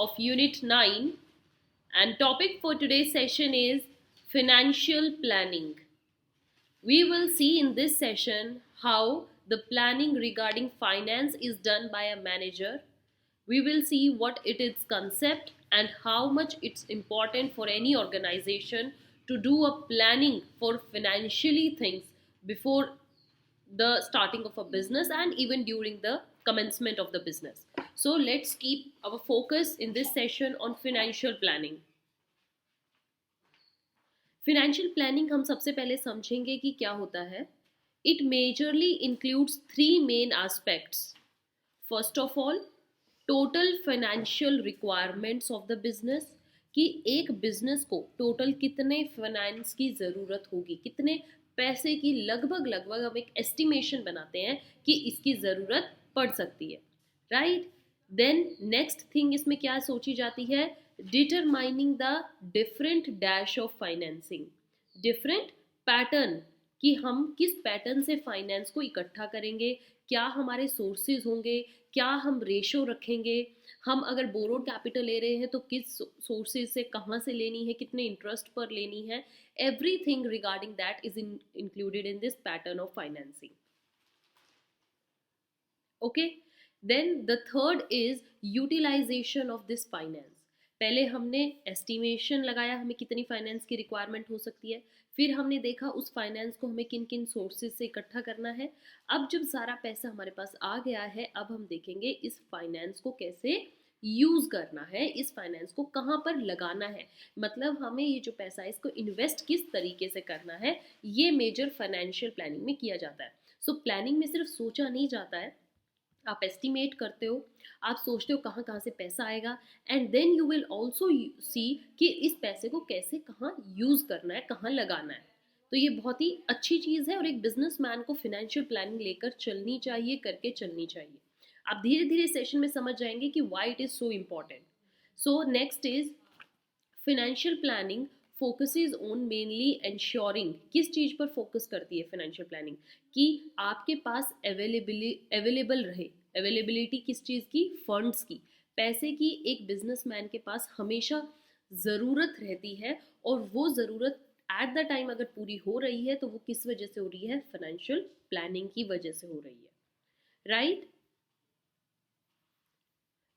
of Unit 9, and topic for today's session is financial planning. We will see in this session how the planning regarding finance is done by a manager. We will see what it is concept and how much it's important for any organization to do a planning for financially things before the starting of a business and even during the commencement of the business. So let's keep our focus in this session on financial planning. Financial planning हम सबसे पहले समझेंगे कि क्या होता है. It majorly includes three main aspects. First of all, total financial requirements of the business, कि एक बिजनेस को टोटल कितने फाइनेंस की ज़रूरत होगी, कितने पैसे की लगभग लगभग हम एक एस्टिमेशन बनाते हैं कि इसकी ज़रूरत पड़ सकती है, राइट. देन नेक्स्ट थिंग इसमें क्या सोची जाती है, determining the different dash of financing, different pattern, कि हम किस पैटर्न से फाइनेंस को इकट्ठा करेंगे, क्या हमारे सोर्सेज होंगे, क्या हम रेशो रखेंगे, हम अगर बोरोड कैपिटल ले रहे हैं तो किस सोर्सेज से कहाँ से लेनी है, कितने इंटरेस्ट पर लेनी है. Everything regarding that is included in this pattern of financing. Okay. Then the third is utilization of this finance. पहले हमने एस्टिमेशन लगाया हमें कितनी फाइनेंस की रिक्वायरमेंट हो सकती है, फिर हमने देखा उस फाइनेंस को हमें किन किन सोर्सेज से इकट्ठा करना है. अब जब सारा पैसा हमारे पास आ गया है, अब हम देखेंगे इस फाइनेंस को कैसे यूज़ करना है, इस फाइनेंस को कहाँ पर लगाना है, मतलब हमें ये जो पैसा है इसको इन्वेस्ट किस तरीके से करना है, ये मेजर फाइनेंशियल प्लानिंग में किया जाता है. सो प्लानिंग में सिर्फ सोचा नहीं जाता है, आप एस्टिमेट करते हो, आप सोचते हो कहाँ कहाँ से पैसा आएगा, and then you will also see कि इस पैसे को कैसे कहाँ यूज़ करना है, कहाँ लगाना है. तो ये बहुत ही अच्छी चीज़ है और एक बिजनेसमैन को फिनेंशियल प्लानिंग लेकर चलनी चाहिए, करके चलनी चाहिए. आप धीरे धीरे सेशन में समझ जाएंगे कि why it is so important. So next is financial planning focuses on mainly ensuring. किस चीज़ पर फोकस करती है फाइनेंशियल प्लानिंग, कि आपके पास अवेलेबल रहे. अवेलेबिलिटी किस चीज़ की, फंड्स की, पैसे की एक बिजनेसमैन के पास हमेशा ज़रूरत रहती है, और वो ज़रूरत एट द टाइम अगर पूरी हो रही है तो वो किस वजह से हो रही है, फाइनेंशियल प्लानिंग की वजह से हो रही है, right.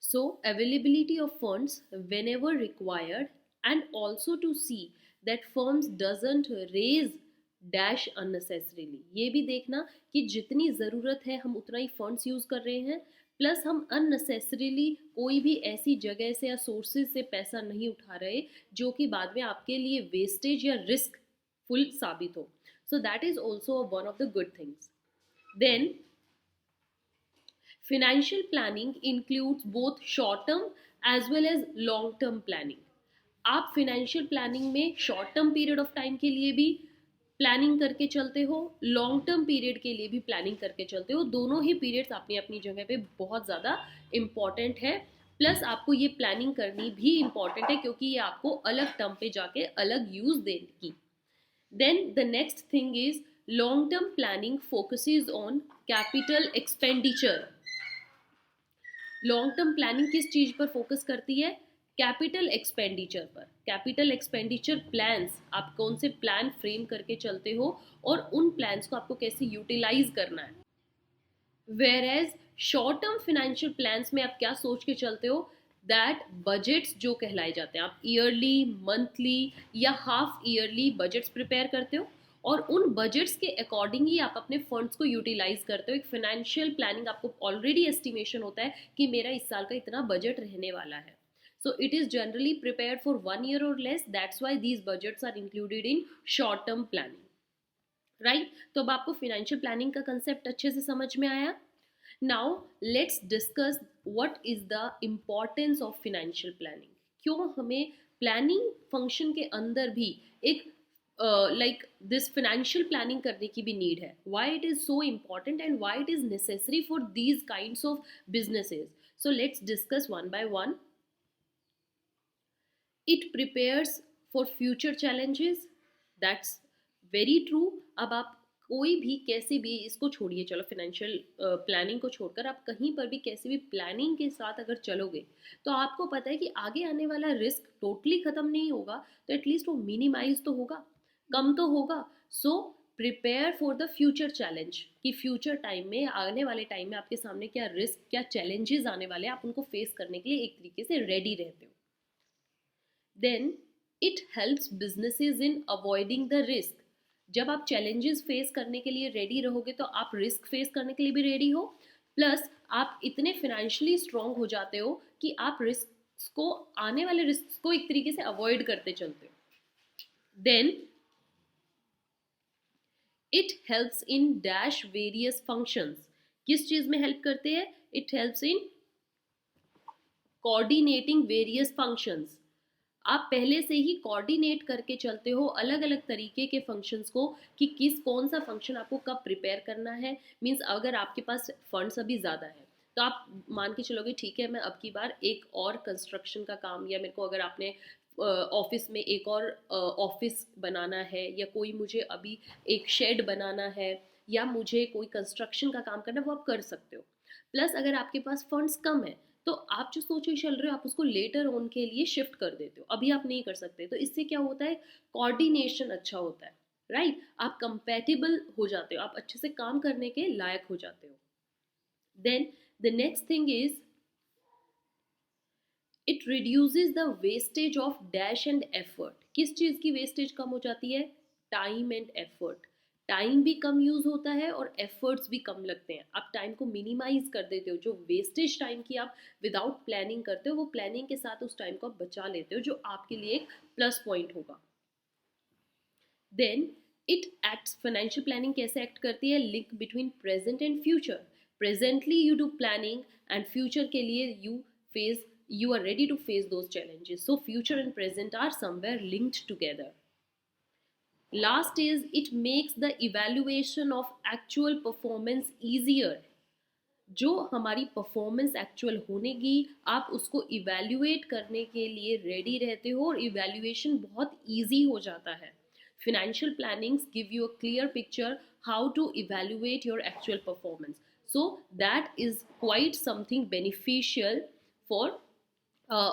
So availability of funds whenever required, and also to see that firms doesn't raise dash unnecessarily. ये भी देखना कि जितनी ज़रूरत है हम उतना ही फंड्स यूज़ कर रहे हैं, प्लस हम अननेसेसरीली कोई भी ऐसी जगह से या सोर्सेज से पैसा नहीं उठा रहे जो कि बाद में आपके लिए वेस्टेज या रिस्क फुल साबित हो. So that is also one of the good things. Then financial planning includes both short term as well as long term planning. आप financial planning में short term period of time के लिए भी planning करके चलते हो, लॉन्ग टर्म पीरियड के लिए भी प्लानिंग करके चलते हो. दोनों ही पीरियड्स अपनी अपनी जगह पे बहुत ज़्यादा इम्पॉर्टेंट है. प्लस आपको ये प्लानिंग करनी भी इम्पॉर्टेंट है क्योंकि ये आपको अलग टर्म पे जाके अलग यूज़ देगी. Then the next thing is long term planning focuses on capital expenditure. Long term planning किस चीज़ पर फोकस करती है, कैपिटल एक्सपेंडिचर पर. कैपिटल एक्सपेंडिचर प्लान्स, आप कौन से प्लान फ्रेम करके चलते हो और उन प्लान्स को आपको कैसे यूटिलाइज करना है. Whereas short term financial plans में आप क्या सोच के चलते हो, दैट बजट्स जो कहलाए जाते हैं, आप ईयरली, मंथली या हाफ ईयरली बजट्स प्रिपेयर करते हो और उन बजट्स के अकॉर्डिंग ही आप अपने फंड्स को यूटिलाइज करते हो. एक फाइनेंशियल प्लानिंग आपको ऑलरेडी एस्टिमेशन होता है कि मेरा इस साल का इतना बजट रहने वाला है. So it is generally prepared for 1 year और less. That's why these budgets are included in short term planning, right. तो अब आपको फाइनेंशियल प्लानिंग का कंसेप्ट अच्छे से समझ में आया. Now let's discuss what is the importance of financial planning. क्यों हमें प्लानिंग फंक्शन के अंदर भी एक like this financial planning करने की भी need है, why it is so important and why it is necessary for these kinds of businesses. So let's discuss one by one. It prepares for future challenges. That's very true. अब आप कोई भी कैसे भी, इसको छोड़िए, चलो फाइनेंशियल प्लानिंग को छोड़कर आप कहीं पर भी कैसे भी प्लानिंग के साथ अगर चलोगे तो आपको पता है कि आगे आने वाला रिस्क टोटली ख़त्म नहीं होगा तो एटलीस्ट वो मिनिमाइज तो होगा, कम तो होगा। So prepare for the future challenge, कि फ्यूचर टाइम में, आने वाले टाइम में आपके सामने क्या रिस्क, क्या चैलेंजेस आने वाले हैं, आप उनको फेस करने के लिए एक तरीके से रेडी रहते हो। Then it helps businesses in avoiding the risk. जब आप चैलेंजेस फेस करने के लिए रेडी रहोगे तो आप रिस्क फेस करने के लिए भी रेडी हो, प्लस आप इतने फिनेंशियली स्ट्रांग हो जाते हो कि आप रिस्क को, आने वाले रिस्क को एक तरीके से अवॉइड करते चलते हो। Then it helps in dash various functions. किस चीज में हेल्प करते हैं? It helps in coordinating various functions. आप पहले से ही कोऑर्डिनेट करके चलते हो अलग अलग तरीके के फंक्शंस को, कि किस कौन सा फंक्शन आपको कब प्रिपेयर करना है। मीन्स अगर आपके पास फंड्स अभी ज़्यादा है तो आप मान के चलोगे ठीक है, मैं अब की बार एक और कंस्ट्रक्शन का काम, या मेरे को अगर आपने ऑफिस में एक और ऑफिस बनाना है, या कोई मुझे अभी एक शेड बनाना है, या मुझे कोई कंस्ट्रक्शन का काम करना है, वो आप कर सकते हो। प्लस अगर आपके पास फंड्स कम है तो आप जो सोच चल रहे हो आप उसको लेटर ऑन के लिए शिफ्ट कर देते हो, अभी आप नहीं कर सकते। तो इससे क्या होता है, कोऑर्डिनेशन अच्छा होता है, राइट? आप कंपेटेबल हो जाते हो, आप अच्छे से काम करने के लायक हो जाते हो। Then the next thing is it reduces the wastage of dash and effort. किस चीज़ की वेस्टेज कम हो जाती है? Time and effort. टाइम भी कम यूज होता है और एफर्ट्स भी कम लगते हैं। आप टाइम को मिनिमाइज कर देते हो, जो वेस्टेज टाइम की आप विदाउट प्लानिंग करते हो वो प्लानिंग के साथ उस टाइम को आप बचा लेते हो, जो आपके लिए एक प्लस पॉइंट होगा। Then it acts, financial planning कैसे एक्ट करती है? Link between present and future. Presently you do planning and future के लिए you are ready to face those challenges. So future and present are somewhere linked together. Last is it makes the evaluation of actual performance easier. जो हमारी performance actual होनेगी आप उसको evaluate करने के लिए ready रहते हो, और इवेल्युएशन बहुत ईजी हो जाता है। financial plannings give you a clear picture how to evaluate your actual performance, so that is quite something beneficial for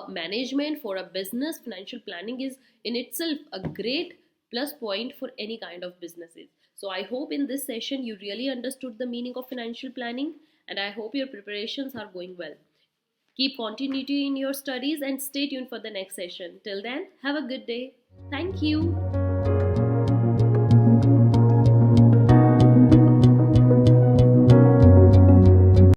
management, for a business. Financial planning is in itself a great plus point for any kind of businesses. So I hope in this session you really understood the meaning of financial planning, and I hope your preparations are going well. Keep continuity in your studies and stay tuned for the next session. Till then, have a good day. Thank you.